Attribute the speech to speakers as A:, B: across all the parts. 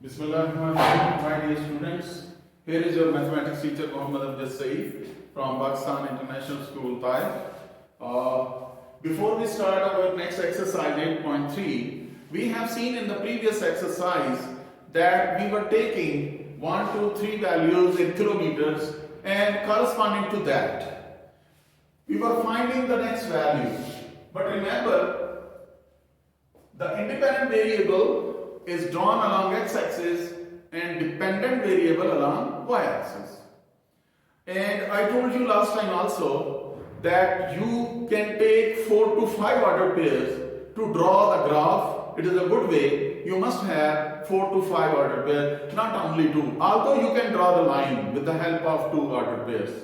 A: Bismillahirrahmanirrahim, my dear students. Here is your mathematics teacher Mohammad Amjad Saeed from Pakistan International School, Thai. Before we start our next exercise 8.3, we have seen in the previous exercise that we were taking 1, 2, 3 values in kilometers and corresponding to that, we were finding the next value. But remember, the independent variable is drawn along x-axis and dependent variable along y-axis. And I told you last time also that you can take 4 to 5 ordered pairs to draw the graph. It is a good way. You must have 4 to 5 ordered pairs, not only 2. Although you can draw the line with the help of 2 ordered pairs.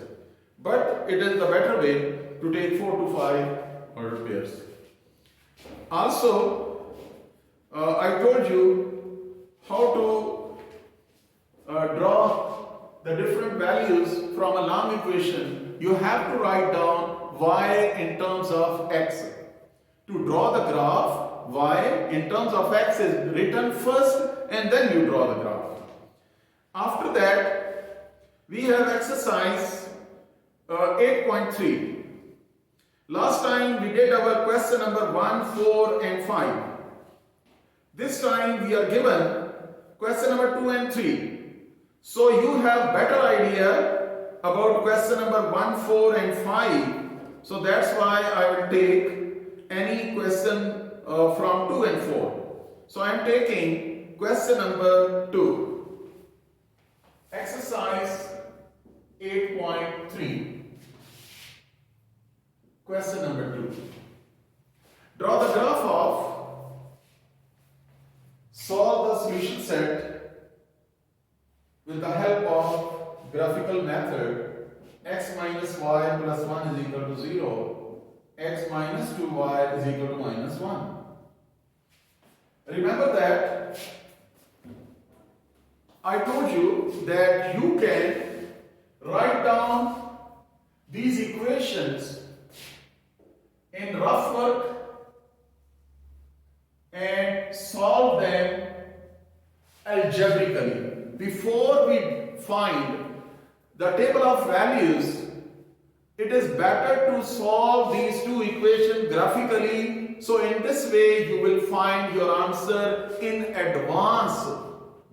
A: But it is the better way to take 4 to 5 ordered pairs. Also, I told you how to draw the different values from a long equation. You have to write down y in terms of x. To draw the graph, y in terms of x is written first and then you draw the graph. After that, we have exercise 8.3. Last time we did our question number 1, 4 and 5. This time we are given question number 2 and 3. So you have better idea about question number 1, 4 and 5. So that's why I will take any question from 2 and 4. So I am taking question number 2. Exercise 8.3. Question number 2. Draw the graph of, solve the solution set with the help of graphical method. X minus y plus 1 is equal to 0. X minus 2y is equal to minus 1. Remember that I told you that you can write down these equations in rough work and solve them algebraically. Before we find the table of values, it is better to solve these two equations graphically. So in this way you will find your answer in advance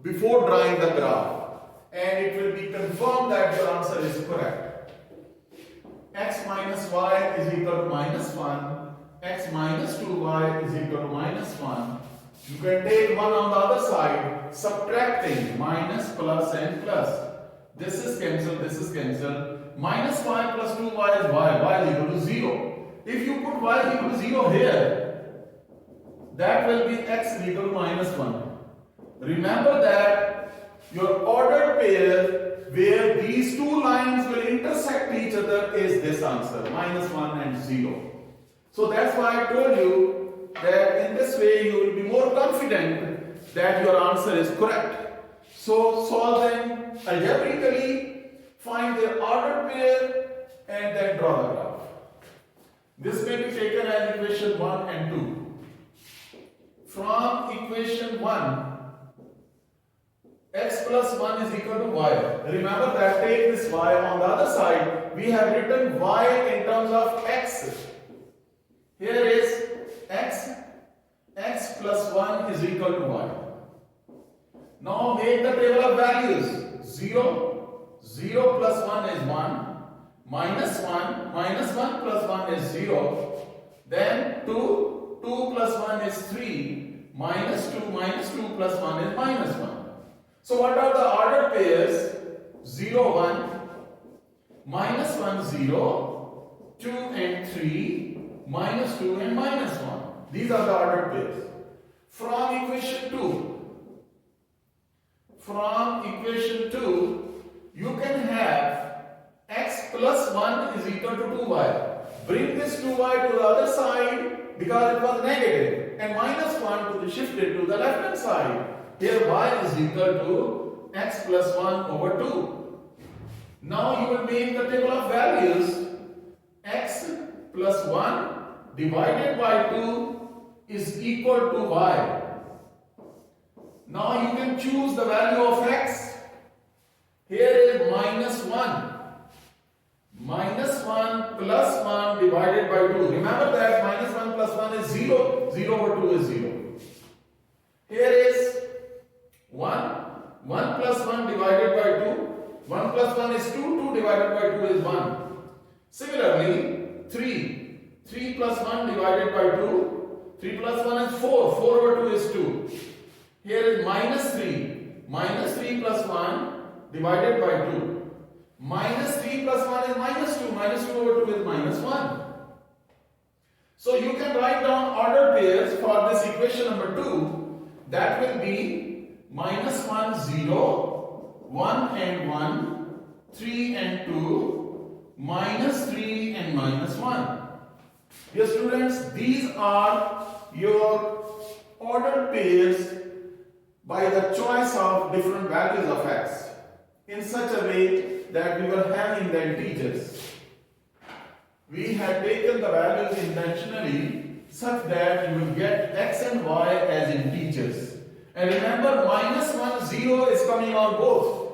A: before drawing the graph, and it will be confirmed that your answer is correct. X minus y is equal to minus 1. X minus 2y is equal to minus 1. You can take 1 on the other side, subtracting minus, plus and plus. This is cancelled, this is cancelled. Minus y plus 2y is y is equal to 0. If you put y is equal to 0 here, that will be x is equal to minus 1. Remember that your ordered pair where these two lines will intersect each other is this answer, minus 1 and 0. So that's why I told you that in this way you will be more confident that your answer is correct. So solve them algebraically, find their ordered pair and then draw the graph. This may be taken as equation 1 and 2. From equation 1, x plus 1 is equal to y. Remember that, take this y on the other side. We have written y in terms of x. Here is x. X plus 1 is equal to y. Now make the table of values. 0. 0 plus 1 is 1. Minus 1. Minus 1 plus 1 is 0. Then 2. 2 plus 1 is 3. Minus 2. Minus 2 plus 1 is minus 1. So what are the ordered pairs? 0, 1, minus 1, 0, 2 and 3, minus 2 and minus 1. These are the ordered pairs. From equation 2, you can have x plus 1 is equal to 2y. Bring this 2y to the other side because it was negative, and minus 1 to be shifted to the left hand side. Here y is equal to x plus 1 over 2. Now you will make the table of values. X plus 1 divided by 2 is equal to y. Now you can choose the value of x. Here is minus 1. Minus 1 plus 1 divided by 2. Remember that minus 1 plus 1 is 0. 0 over 2 is 0. Here is 1. 1 plus 1 divided by 2. 1 plus 1 is 2. 2 divided by 2 is 1. Similarly, 3. 3 plus 1 divided by 2. 3 plus 1 is 4. 4 over 2 is 2. Here is minus 3. Minus 3 plus 1 divided by 2. Minus 3 plus 1 is minus 2. Minus 2 over 2 is minus 1. So you can write down ordered pairs for this equation number 2. That will be minus 1, 0, 1 and 1, 3 and 2, minus 3 and minus 1. Dear students, these are your ordered pairs by the choice of different values of x in such a way that we were having the integers. We had taken the values intentionally such that you will get x and y as integers. And remember, minus 1, 0 is coming out both.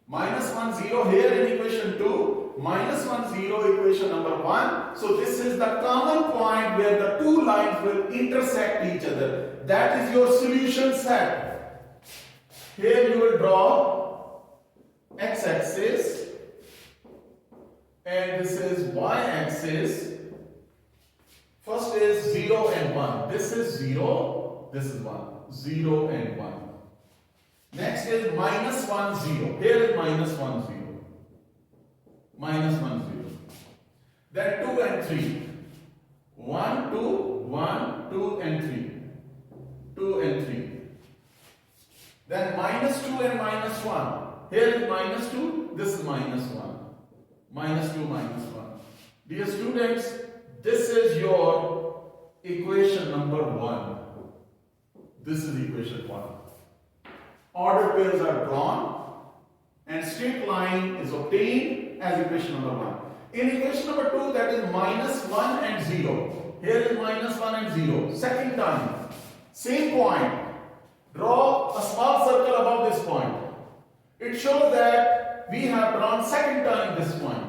A: Minus 1, 0 here in equation 2, minus 1, 0 equation number 1. So this is the common point where the two lines will intersect each other. That is your solution set. Here you will draw x-axis and this is y-axis. First is 0 and 1. This is 0, this is 1. 0 and 1. Next is minus 1, 0. Here is minus 1, 0. Minus 1, 0. Then 2 and 3. 1, 2, 1, 2 and 3. 2 and 3. Then minus 2 and minus 1. Here is minus 2, this is minus 1. Minus 2, minus 1. Dear students, this is your equation number 1. This is equation 1. Ordered pairs are drawn and straight line is obtained as equation number 1. In equation number 2, that is minus 1 and 0. Here is minus 1 and 0. Second time, same point. Draw a small circle above this point. It shows that we have drawn second time this point.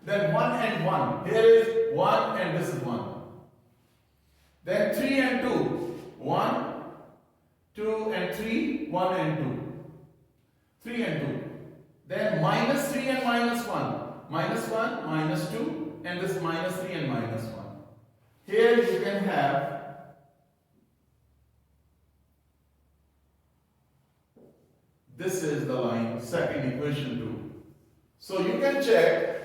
A: Then 1 and 1. Here is 1 and this is 1. Then 3 and 2. 1, 2 and 3, 1 and 2. 3 and 2. Then minus 3 and minus 1. Minus 1, minus 2, and this minus 3 and minus 1. Here you can have this is the line, second equation 2. So you can check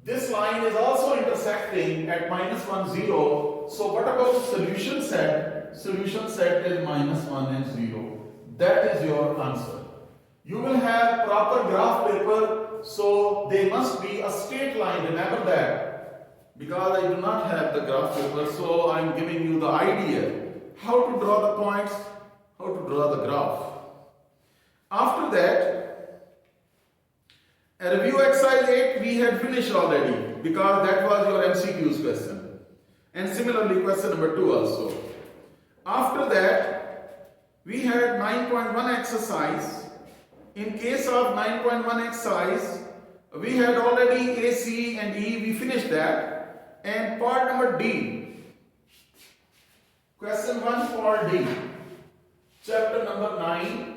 A: this line is also intersecting at minus 1, 0. So what about the solution set? Solution set is minus 1 and 0. That is your answer. You will have proper graph paper, so they must be a straight line. Remember that. Because I do not have the graph paper, so I am giving you the idea how to draw the points, how to draw the graph. After that, a review exercise 8 we had finished already because that was your MCQs question. And similarly question number 2 also. After that, we had 9.1 exercise. In case of 9.1 exercise, we had already A, C and E, we finished that. And part number D. Question 1 for D. Chapter number 9.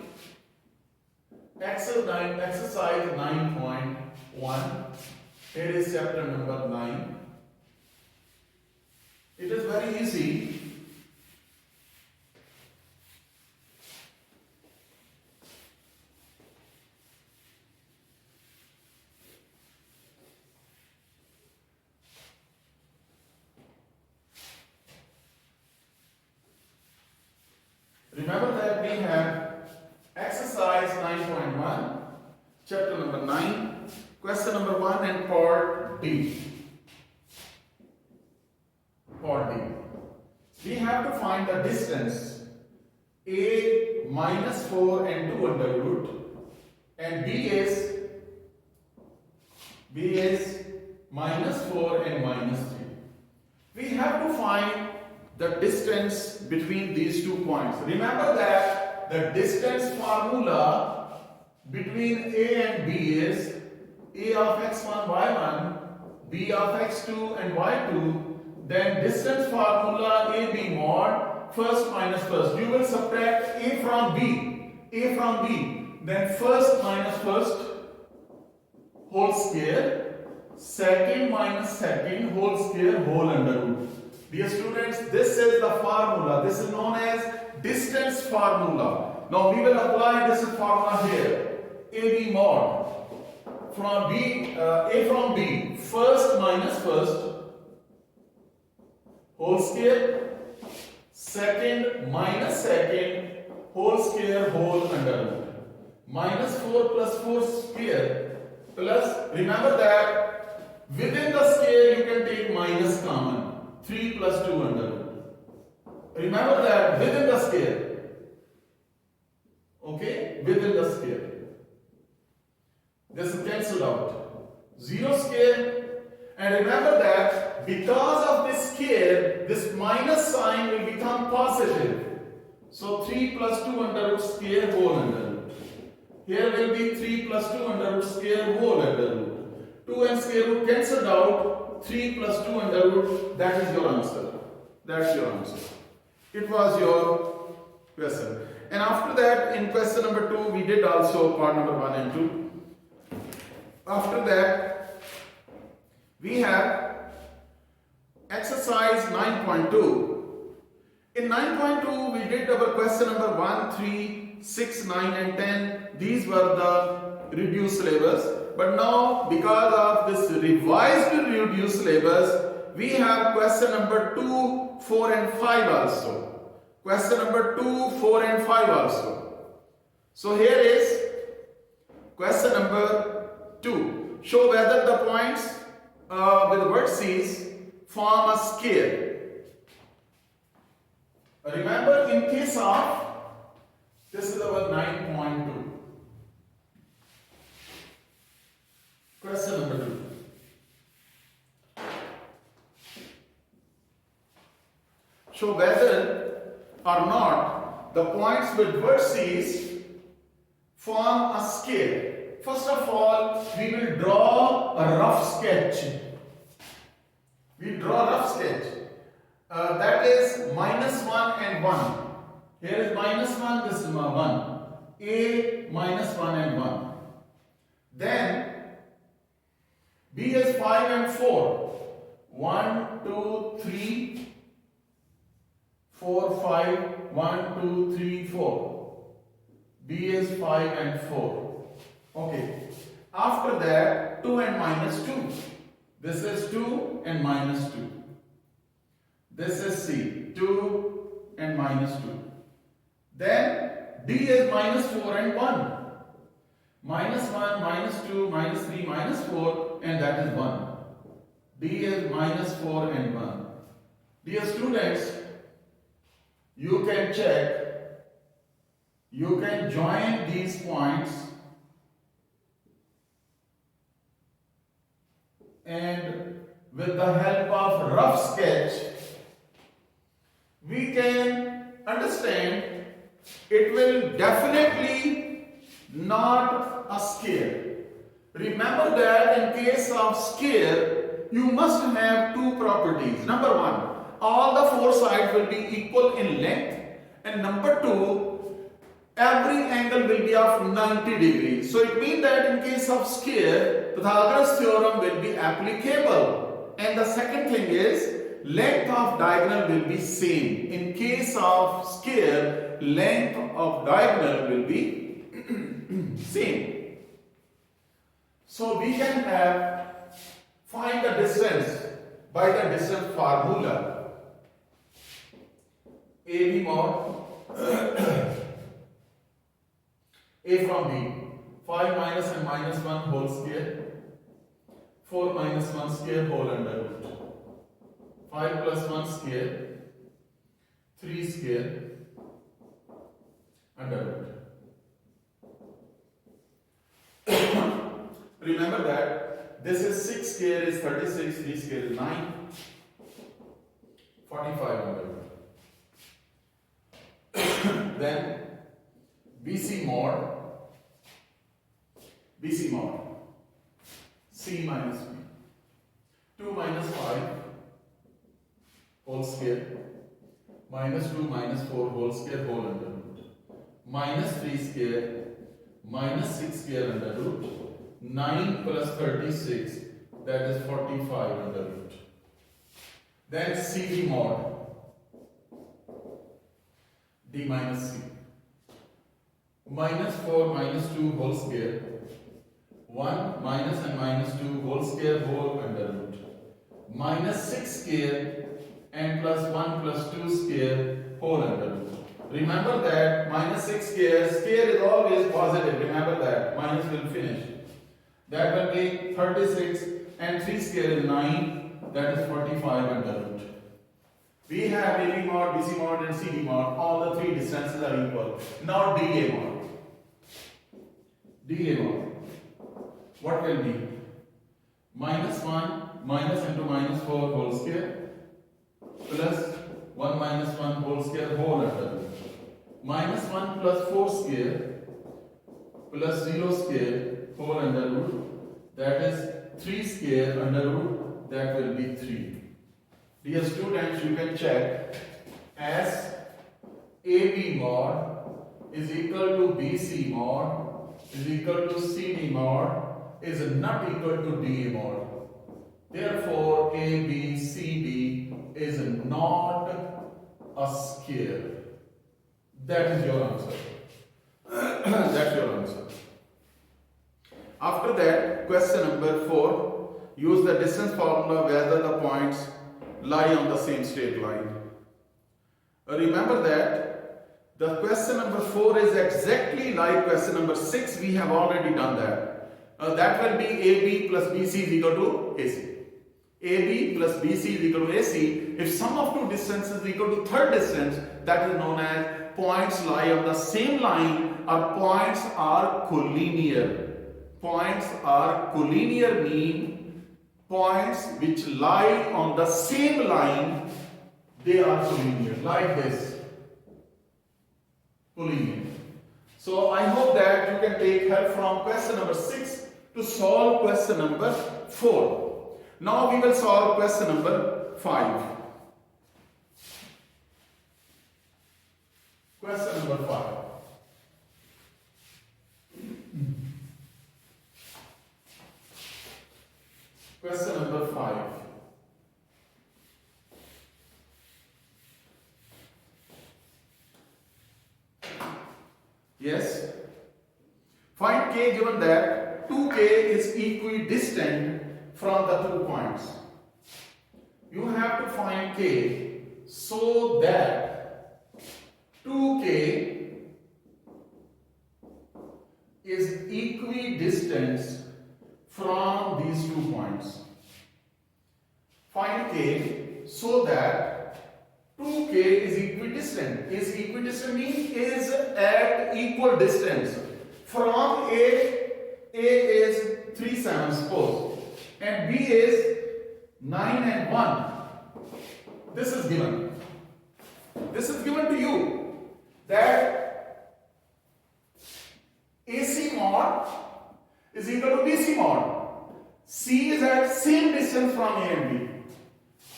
A: Exercise 9.1. Here is chapter number 9. It is very easy. Remember that we have exercise 9.1, chapter number 9, question number 1 and part D. Part D. We have to find the distance A minus 4 and 2 under root and B is minus 4 and minus 3. We have to find the distance between these 2 points. Remember that the distance formula between A and B is A of x1, y1, B of x2 and y2, then distance formula AB mod, first minus first. You will subtract A from B, then first minus first whole square, second minus second whole square whole under root. Dear students, this is the formula. This is known as distance formula. Now we will apply this formula here. AB mod from B, A from B, first minus first whole square, second minus second whole square whole under root. Minus 4 plus 4 square plus, remember that within the square you can take minus common. 3 plus 2 under root. Remember that within the square. Okay? Within the square. This is cancelled out. 0 square. And remember that because of this square, this minus sign will become positive. So 3 plus 2 under root square whole under root. Here will be 3 plus 2 under root square whole under root. 2 and square root cancelled out. 3 plus 2 under root, that is your answer. That's your answer. It was your question. And after that, in question number 2, we did also part number 1 and 2. After that, we have exercise 9.2. In 9.2, we did our question number 1, 3, 6, 9 and 10. These were the reduced syllabus. But now, because of this revised reduced syllabus, we have question number 2, 4 and 5 also. Question number 2, 4 and 5 also. So here is question number 2. Show whether the points with vertices form a square. Remember, in case of, this is our 9.2. Question number 2. Show whether or not the points with vertices form a square. First of all, we will draw a rough sketch. We draw a rough sketch. That is minus 1 and 1. Here is minus 1, this is 1. A minus 1 and 1. Then B is 5 and 4. 1, 2, 3, 4, 5. 1, 2, 3, 4. B is 5 and 4. Okay. After that, 2 and minus 2. This is 2 and minus 2. This is C. 2 and minus 2. Then D is minus 4 and 1. Minus 1, minus 2, minus 3, minus 4, and that is 1. D is minus 4 and 1. Dear students, you can check, you can join these points and with the help of rough sketch, we can understand it will definitely not a square. Remember that in case of square, you must have two properties. Number 1, all the four sides will be equal in length. And number 2, every angle will be of 90 degrees. So it means that in case of square, Pythagoras theorem will be applicable. And the second thing is, length of diagonal will be same. In case of square, length of diagonal will be same. So we can find the distance by the distance formula. AB mod A from B. 5 minus and minus 1 whole square. 4 minus 1 square whole under root. 5 plus 1 square. 3 square under root. Remember that this is 6 square is 36, 3 square is 9, 45 under root. Then BC mod C minus B. 2 minus 5 whole square minus 2 minus 4 whole square whole under root minus 3 square minus 6 square under root 9 plus 36, that is 45 under root. Then CD mod D minus C minus 4 minus 2 whole square 1 minus and minus 2 whole square whole under root minus 6 square and plus 1 plus 2 square whole under root. Remember that minus 6 square is always positive. Remember that minus will finish. That will be 36 and 3 square is 9, that is 45 under root. We have AB mod, BC mod and CD mod. All the three distances are equal. Now DA mod. What will be? Minus 1 minus into minus 4 whole square plus 1 minus 1 whole square whole under root. Minus 1 plus 4 square plus 0 square whole under root, that is 3 square under root, that will be 3. Dear students, you can check as AB mod is equal to BC mod is equal to CD mod is not equal to DA mod. Therefore, ABCD is not a square. That is your answer. That's your answer. After that, question number 4. Use the distance formula whether the points lie on the same straight line. Remember that the question number 4 is exactly like question number 6. We have already done that. That will be AB plus BC is equal to AC. AB plus BC is equal to AC. If sum of two distances is equal to third distance, that is known as points lie on the same line or points are collinear. Points are collinear mean points which lie on the same line, they are collinear, like this. Collinear. So I hope that you can take help from question number 6 to solve question number 4. Now we will solve question number 5. Question number 5. Question number 5. Yes. Find K given that 2K is equidistant from the 2 points. You have to find K so that 2K is equidistant from these 2 points. Find K so that 2K is equidistant. Is equidistant means is at equal distance. From A is 3, 7 suppose, and B is 9 and 1. This is given. This is given to you that AC mod is equal to BC mod. C is at same distance from A and B.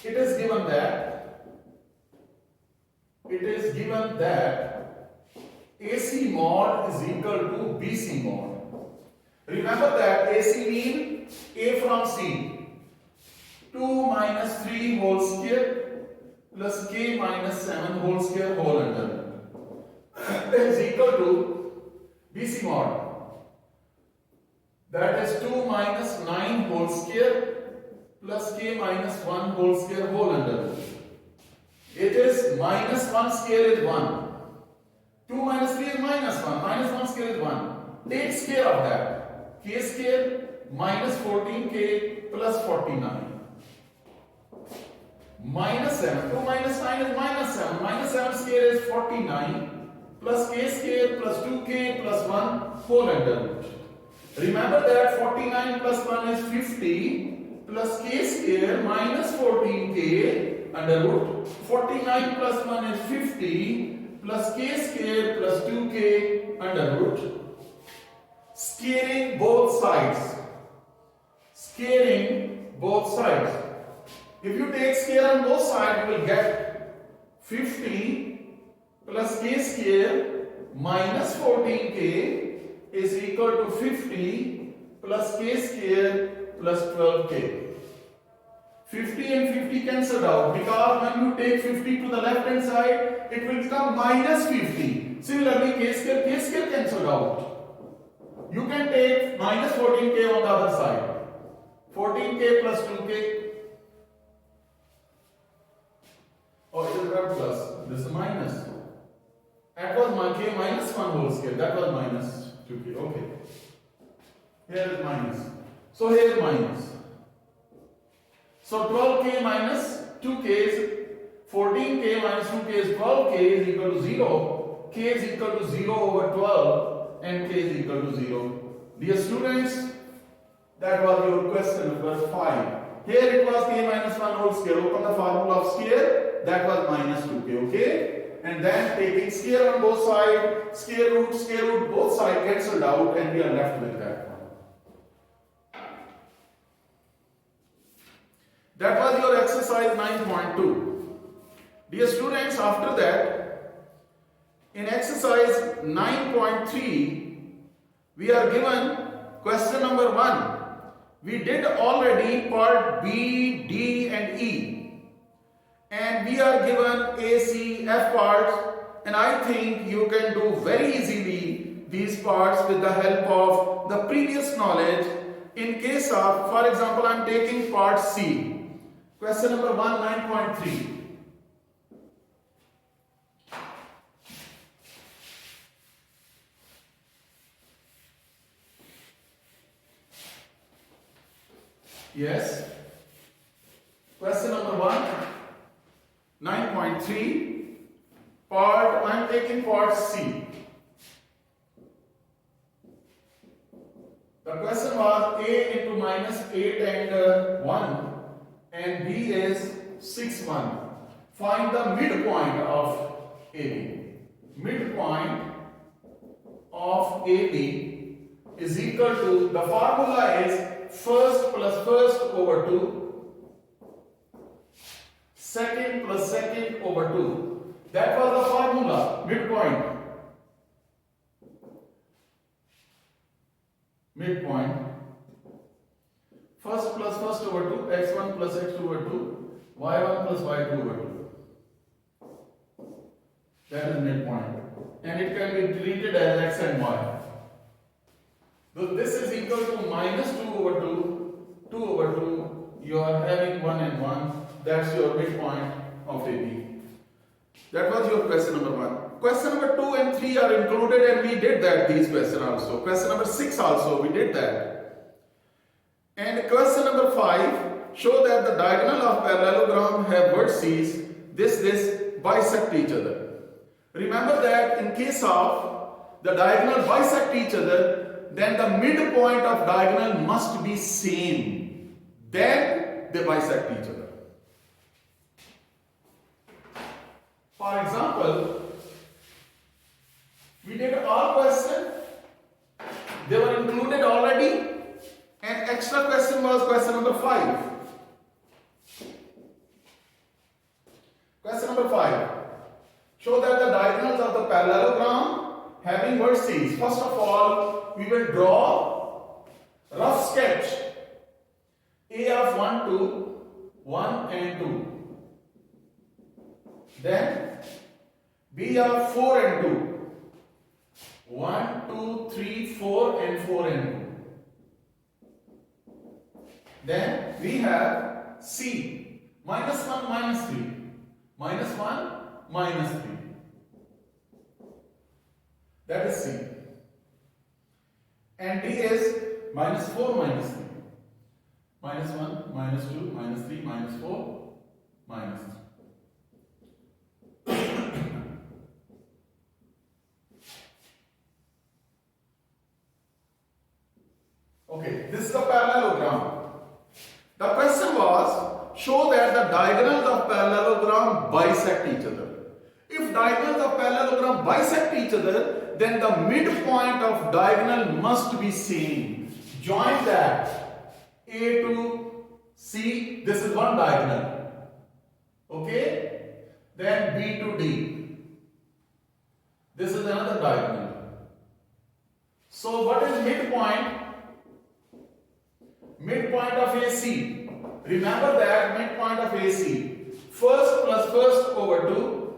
A: It is given that AC mod is equal to BC mod. Remember that AC mean A from C. 2 minus 3 whole square plus K minus 7 whole square whole under is equal to BC mod. That is 2 minus 9 whole square plus K minus 1 whole square whole under. It is minus 1 square is 1. 2 minus 3 is minus 1. Minus 1 square is 1. Take square of that. K square minus 14K plus 49. Minus 7. 2 minus 9 is minus 7. Minus 7 square is 49 plus K square plus 2K plus 1 whole under root. Remember that 49 plus 1 is 50 plus K square minus 14K under root. 49 plus 1 is 50 plus K square plus 2K under root, squaring both sides. Squaring both sides. If you take square on both sides, you will get 50 plus k square minus 14k is equal to 50 plus k square plus 12k. 50 and 50 cancelled out, because when you take 50 to the left hand side, it will become minus 50. Similarly, k square cancelled out. You can take minus 14k on the other side. 14k plus 2k. Oh, it is not plus. This is minus. That was k minus 1 whole square. That was minus 2k. Okay. Here is minus. So here is minus. So 12k minus 2k is 14k minus 2k is 12k is equal to 0. K is equal to 0 over 12 and k is equal to 0. Dear students, that was your question number 5. Here it was k minus 1 whole square. Open the formula of square. That was minus 2k. Okay? And then taking square on both sides, square root, both sides cancelled out, and we are left with that one. That was your exercise 9.2. Dear students, after that, in exercise 9.3, we are given question number 1. We did already part B, D and E. And we are given A, C, F parts. And I think you can do very easily these parts with the help of the previous knowledge. In case of, for example, I am taking part C. Question number 1, 9.3. Yes. Question number 1, 9.3. Part, I am taking part C. The question was A into minus 8 and 1. And B is 6, 1. Find the midpoint of AB. Midpoint of AB is equal to, the formula is first plus first over 2, second plus second over 2. That was the formula, midpoint. Midpoint. First plus first over 2, x1 plus x2 over 2, y1 plus y2 over 2. That is midpoint. And it can be treated as x and y. So this is equal to minus 2 over 2, 2 over 2. You are having 1 and 1. That's your midpoint of AB. That was your question number 1. Question number 2 and 3 are included, and we did that, these questions also. Question number 6 also, we did that. And question number 5, show that the diagonal of parallelogram have vertices, this bisect each other. Remember that in case of the diagonal bisect each other, then the midpoint of diagonal must be same. Then they bisect each other. For example, we did all questions. They were included already. And extra question was question number 5. Question number 5. Show that the diagonals of the parallelogram having vertices. First of all, we will draw rough sketch. A of 1, 2, 1 and 2. Then B of 4 and 2. 1, 2, 3, 4 and 4 and 2. Then we have C, minus 1, minus 3. Minus 1, minus 3. That is C. And D is minus 4, minus 3. Minus 1, minus 2, minus 3, minus 4, minus 3. Okay, this is the parallelogram. The question was, show that the diagonals of parallelogram bisect each other. If diagonals of parallelogram bisect each other, then the midpoint of diagonal must be same. Join that. A to C, this is one diagonal. Okay? Then B to D. This is another diagonal. So what is midpoint? Midpoint of AC. Remember that midpoint of AC. First plus first over 2.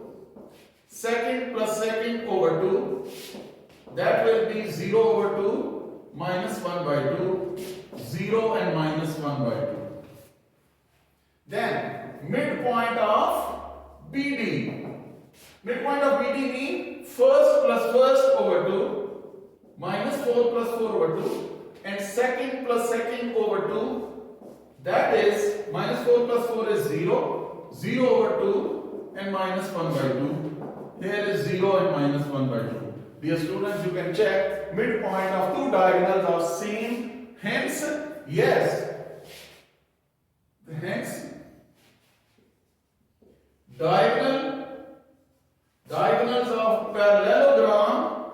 A: Second plus second over 2. That will be 0 over 2 minus 1 by 2. 0 and minus 1 by 2. Then midpoint of BD. Midpoint of BD means first plus first over 2 minus 4 plus 4 over 2 and second plus second over 2, that is minus 4 plus 4 is 0, 0 over 2 and minus 1 by 2. Here is 0 and minus 1 by 2. Dear students, you can check midpoint of two diagonals are same, hence yes, hence diagonals of parallelogram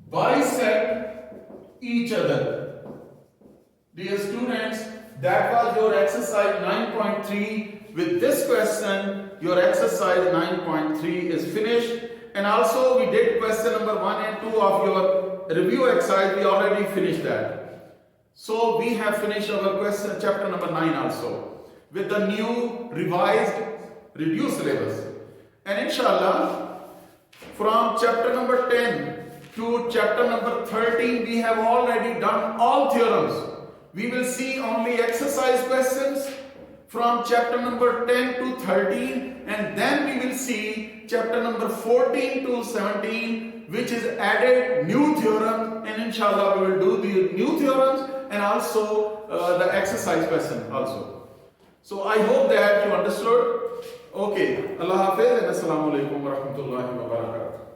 A: bisect each other. Dear students, that was your exercise 9.3. With this question, your exercise 9.3 is finished. And also we did question number 1 and 2 of your review exercise. We already finished that. So we have finished our question chapter number 9 also with the new revised reduced syllabus. And inshallah, from chapter number 10 to chapter number 13, we have already done all theorems. We will see only exercise questions from chapter number 10 to 13, and then we will see chapter number 14 to 17, which is added new theorem, and inshallah we will do the new theorems and also the exercise question also. So I hope that you understood. Okay, Allah Hafiz and Assalamu alaikum wa rahmatullahi wa barakatuh.